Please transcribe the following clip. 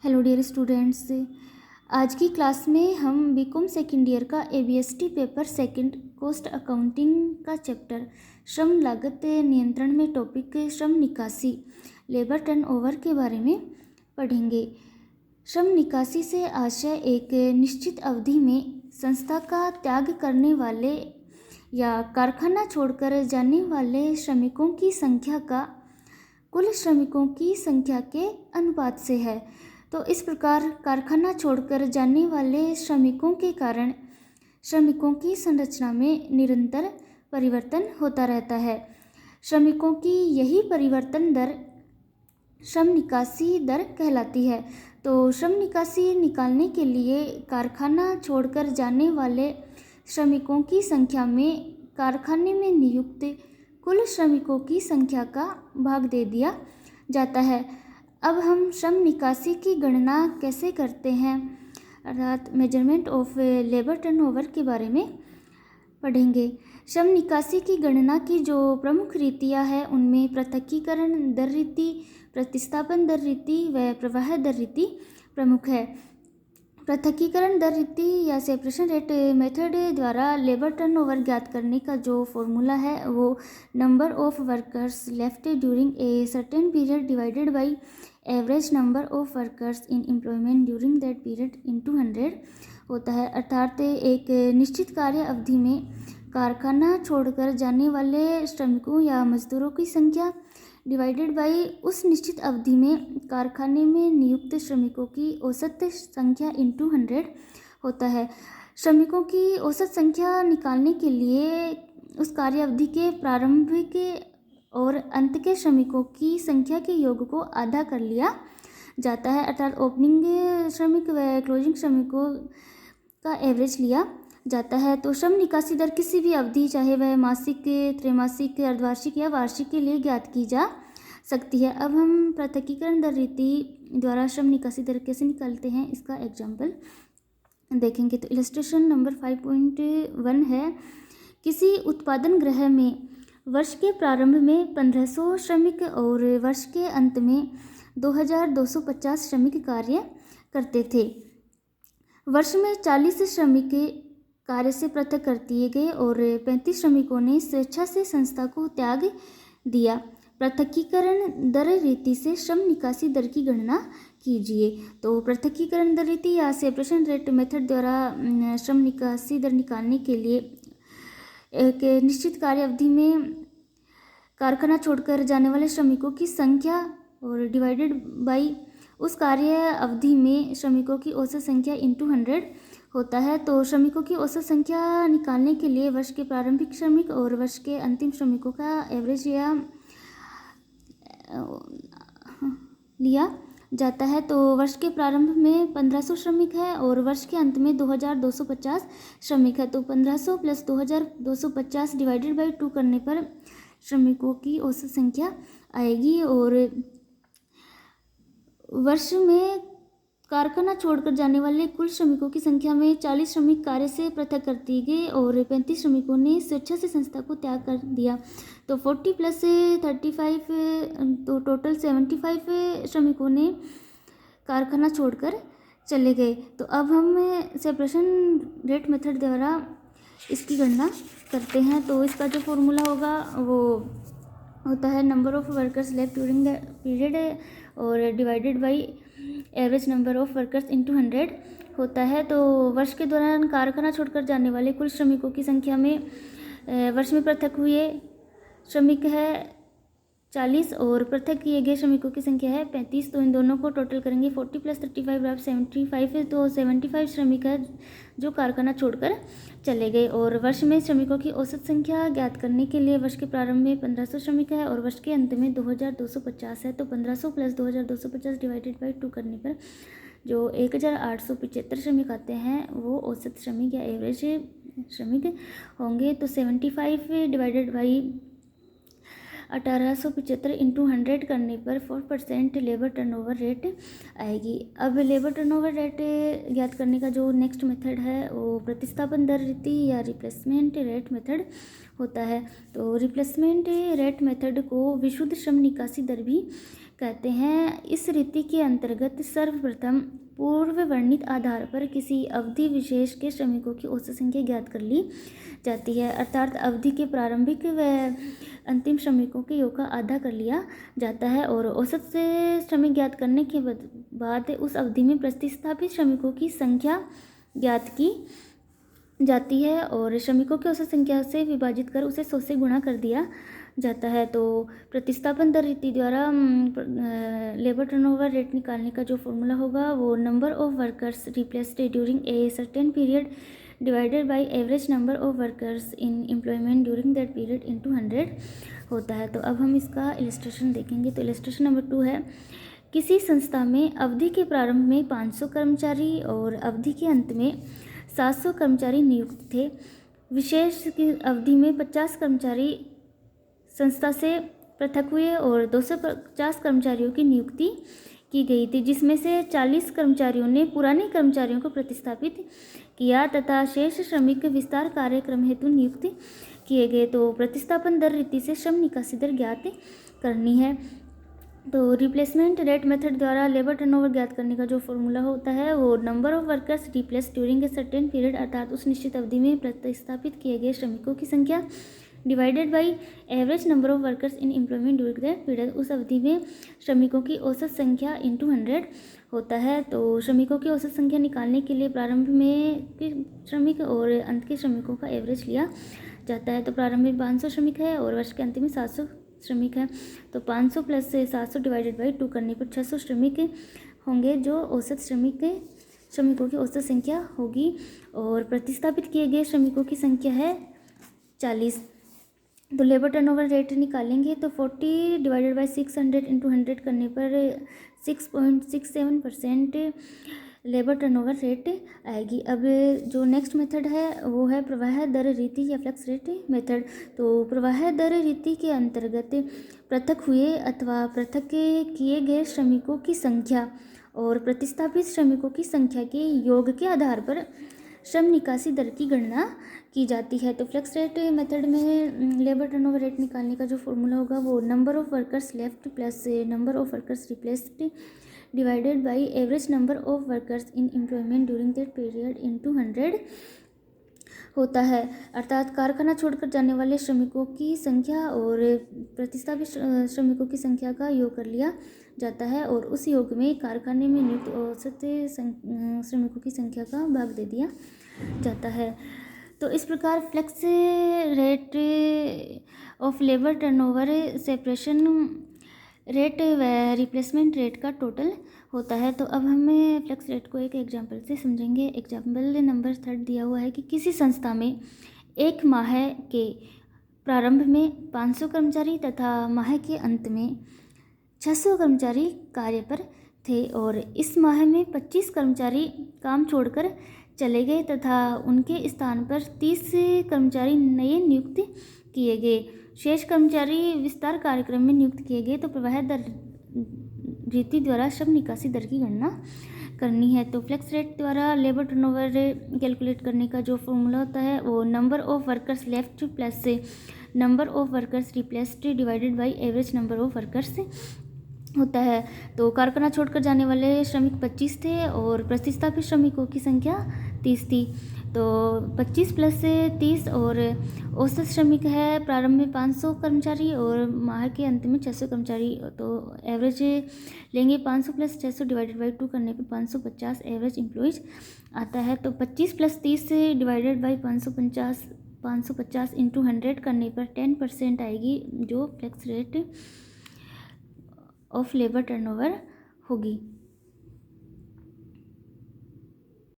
Hello dear students. आज की class में हम बीकॉम सेकेंड ईयर का एबीएसटी पेपर सेकंड कॉस्ट अकाउंटिंग का चैप्टर श्रम लागत नियंत्रण में टॉपिक श्रम निकासी लेबर टर्नओवर के बारे में पढ़ेंगे। श्रम निकासी से आशय एक निश्चित अवधि में संस्था का त्याग करने वाले या कारखाना छोड़कर जाने वाले श्रमिकों की संख्या का कुल श्रमिकों की संख्या के अनुपात से है। तो इस प्रकार कारखाना छोड़कर जाने वाले श्रमिकों के कारण श्रमिकों की संरचना में निरंतर परिवर्तन होता रहता है। श्रमिकों की यही परिवर्तन दर श्रम निकासी दर कहलाती है। तो श्रम निकासी निकालने के लिए कारखाना छोड़कर जाने वाले श्रमिकों की संख्या में कारखाने में नियुक्त कुल श्रमिकों की संख्या का भाग दे दिया जाता है। अब हम श्रम निकासी की गणना कैसे करते हैं अर्थात मेजरमेंट ऑफ लेबर टर्नओवर के बारे में पढ़ेंगे। श्रम निकासी की गणना की जो प्रमुख रीतियां हैं उनमें पृथक्कीकरण दर रीति, प्रतिस्थापन दर रीति व प्रवाह दर रीति प्रमुख है। पृथक्कीकरण दर रीति या सेपरेशन रेट मेथड द्वारा लेबर टर्नओवर ज्ञात करने का जो फॉर्मूला है वो number of workers left during a certain period divided by average number of workers in employment during that period into 100 होता है। अर्थात एक निश्चित कार्य अवधि में कारखाना छोड़कर जाने वाले श्रमिकों या मजदूरों की संख्या डिवाइडेड बाई उस निश्चित अवधि में कारखाने में नियुक्त श्रमिकों की औसत संख्या इंटू 100 होता है। श्रमिकों की औसत संख्या निकालने के लिए उस कार्य अवधि के प्रारंभिक और अंत के श्रमिकों की संख्या के योग को आधा कर लिया जाता है। अर्थात ओपनिंग श्रमिक व क्लोजिंग श्रमिकों का एवरेज लिया जाता है। तो श्रम निकासी दर किसी भी अवधि चाहे वह मासिक, त्रैमासिक, अर्धवार्षिक या वार्षिक के लिए ज्ञात की जा सकती है। अब हम पृथक्कीकरण दर रीति द्वारा श्रम निकासी दर कैसे निकालते हैं इसका एग्जाम्पल देखेंगे। तो इलस्ट्रेशन नंबर 5.1 है। किसी उत्पादन गृह में वर्ष के प्रारंभ में 1500 श्रमिक और वर्ष के अंत में 2250 श्रमिक कार्य करते थे। वर्ष में 40 श्रमिक कार्य से पृथक कर दिए गए और 35 श्रमिकों ने स्वेच्छा से संस्था को त्याग दिया। पृथक्कीकरण दर रीति से श्रम निकासी दर की गणना कीजिए। तो पृथक्कीकरण दर रीति या सेपरेशन रेट मेथड द्वारा श्रम निकासी दर निकालने के लिए एक निश्चित कार्य अवधि में कारखाना छोड़कर जाने वाले श्रमिकों की संख्या और डिवाइडेड बाई उस कार्य अवधि में श्रमिकों की औसत संख्या इंटू 100 होता है। तो श्रमिकों की औसत संख्या निकालने के लिए वर्ष के प्रारंभिक श्रमिक और वर्ष के अंतिम श्रमिकों का एवरेज लिया जाता है। तो वर्ष के प्रारंभ में 1500 श्रमिक है और वर्ष के अंत में 2250 श्रमिक है। तो 1500 प्लस 2250 डिवाइडेड बाई 2 करने पर श्रमिकों की औसत संख्या आएगी। और वर्ष में कारखाना छोड़कर जाने वाले कुल श्रमिकों की संख्या में 40 श्रमिक कार्य से पृथक कर दिए गए और 35 श्रमिकों ने स्वेच्छा से संस्था को त्याग कर दिया। तो 40 प्लस 35 तो टोटल 75 श्रमिकों ने कारखाना छोड़कर चले गए। तो अब हम सेपरेशन रेट मेथड द्वारा इसकी गणना करते हैं। तो इसका जो फॉर्मूला होगा वो होता है number of workers left during the period और divided by average number of workers into 100 होता है। तो वर्ष के दौरान कारखाना छोड़कर जाने वाले कुल श्रमिकों की संख्या में वर्ष में पृथक हुए श्रमिक है 40 और पृथक किए गए श्रमिकों की संख्या है 35। तो इन दोनों को टोटल करेंगे 40 प्लस 35 बराबर 75 है। तो 75 श्रमिक है जो कारखाना छोड़कर चले गए। और वर्ष में श्रमिकों की औसत संख्या ज्ञात करने के लिए वर्ष के प्रारंभ में 1500 श्रमिक है और वर्ष के अंत में 2250 है। तो 1500 प्लस 2250 डिवाइडेड बाई 2 करने पर जो 1875 श्रमिक आते हैं वो औसत श्रमिक या एवरेज श्रमिक होंगे। तो 75 डिवाइडेड बाई 1875 इंटू 100 करने पर 4% लेबर टर्नओवर रेट आएगी। अब लेबर टर्नओवर रेट ज्ञात करने का जो नेक्स्ट मेथड है वो प्रतिस्थापन दर रीति या रिप्लेसमेंट रेट मेथड होता है। तो रिप्लेसमेंट रेट मेथड को विशुद्ध श्रम निकासी दर भी कहते हैं। इस रीति के अंतर्गत सर्वप्रथम पूर्व वर्णित आधार पर किसी अवधि विशेष के श्रमिकों की औसत संख्या ज्ञात कर ली जाती है, अर्थात अवधि के प्रारंभिक व अंतिम श्रमिकों के योग का आधा कर लिया जाता है और औसत से श्रमिक ज्ञात करने के बाद उस अवधि में प्रतिस्थापित श्रमिकों की संख्या ज्ञात की जाती है और श्रमिकों की औसत संख्या से विभाजित कर उसे 100 से गुणा कर दिया जाता है। तो प्रतिस्थापन दर रीति द्वारा लेबर टर्नओवर रेट निकालने का जो फॉर्मूला होगा वो number of workers replaced during a certain period divided by average number of workers in employment during that period into 100 होता है। तो अब हम इसका इलस्ट्रेशन देखेंगे। तो इलस्ट्रेशन नंबर 2 है, किसी संस्था में अवधि के प्रारंभ में 500 कर्मचारी और अवधि के अंत में 700 कर्मचारी नियुक्त थे। विशेष की अवधि में 50 कर्मचारी संस्था से पृथक हुए और 250 कर्मचारियों की नियुक्ति की गई थी, जिसमें से 40 कर्मचारियों ने पुराने कर्मचारियों को प्रतिस्थापित किया तथा शेष श्रमिक विस्तार कार्यक्रम हेतु नियुक्त किए गए। तो प्रतिस्थापन दर रीति से श्रम निकासी दर ज्ञात करनी है। तो रिप्लेसमेंट रेट मेथड द्वारा लेबर टर्नओवर ज्ञात करने का जो फॉर्मूला होता है वो number of workers replace during a certain period, अर्थात उस निश्चित अवधि में प्रतिस्थापित किए गए श्रमिकों की संख्या divided by average number of workers in employment during that period, उस अवधि में श्रमिकों की औसत संख्या इंटू 100 होता है। तो श्रमिकों की औसत संख्या निकालने के लिए प्रारंभ में के श्रमिक और अंत के श्रमिकों का एवरेज लिया जाता है। तो प्रारंभ में 500 श्रमिक है और वर्ष के अंत में 700 श्रमिक है। तो 500 प्लस 700 डिवाइडेड बाई 2 करने पर 600 श्रमिक होंगे, जो औसत श्रमिकों की औसत संख्या होगी और प्रतिस्थापित किए गए श्रमिकों की संख्या है 40। तो लेबर टर्नओवर रेट निकालेंगे तो 40 डिवाइडेड बाई 600 इंटू 100 करने पर 6.67% लेबर टर्नओवर रेट आएगी। अब जो नेक्स्ट मेथड है वो है प्रवाह दर रीति या फ्लेक्स रेट मेथड। तो प्रवाह दर रीति के अंतर्गत पृथक हुए अथवा पृथक किए गए श्रमिकों की संख्या और प्रतिस्थापित श्रमिकों की संख्या के योग के आधार पर श्रम निकासी दर की गणना की जाती है। तो फ्लेक्स रेट मेथड में लेबर टर्नओवर रेट निकालने का जो फॉर्मूला होगा वो number of workers left plus number of workers replaced divided by average number of workers in employment during that period into 100 होता है, अर्थात कारखाना छोड़कर जाने वाले श्रमिकों की संख्या और प्रतिस्थापित श्रमिकों की संख्या का योग कर लिया जाता है और उस योग में कारखाने में नियुक्त औसत श्रमिकों की संख्या का भाग दे दिया जाता है। तो इस प्रकार flex rate of labour turnover separation rate व रिप्लेसमेंट रेट का टोटल होता है। तो अब हमें फ्लेक्स रेट को एक एग्जाम्पल से समझेंगे। एग्जाम्पल नंबर 3 दिया हुआ है कि किसी संस्था में एक माह के प्रारंभ में 500 कर्मचारी तथा माह के अंत में 600 कर्मचारी कार्य पर थे और इस माह में 25 कर्मचारी काम छोड़कर चले गए तथा उनके स्थान पर 30 कर्मचारी नए नियुक्त किए गए। शेष कर्मचारी विस्तार कार्यक्रम में नियुक्त किए गए। तो प्रवाह दर रीति द्वारा श्रम निकासी दर की गणना करनी है। तो फ्लेक्स रेट द्वारा लेबर टर्नओवर कैलकुलेट करने का जो फॉर्मूला होता है वो number of workers left plus number of workers replaced divided by average number of workers होता है। तो कारखाना छोड़कर जाने वाले श्रमिक 25 थे और प्रतिस्थापित श्रमिकों की संख्या 30 थी। तो 25 प्लस 30 और औसत श्रमिक है प्रारंभ में 500 कर्मचारी और माह के अंत में 600 कर्मचारी। तो एवरेज लेंगे 500 प्लस 600 डिवाइडेड बाई 2 करने पे 550 एवरेज एम्प्लॉयज़ आता है। तो 25 प्लस 30 डिवाइडेड बाई 550 इंटू 100 करने पर 10% आएगी, जो flex rate of labour turnover होगी।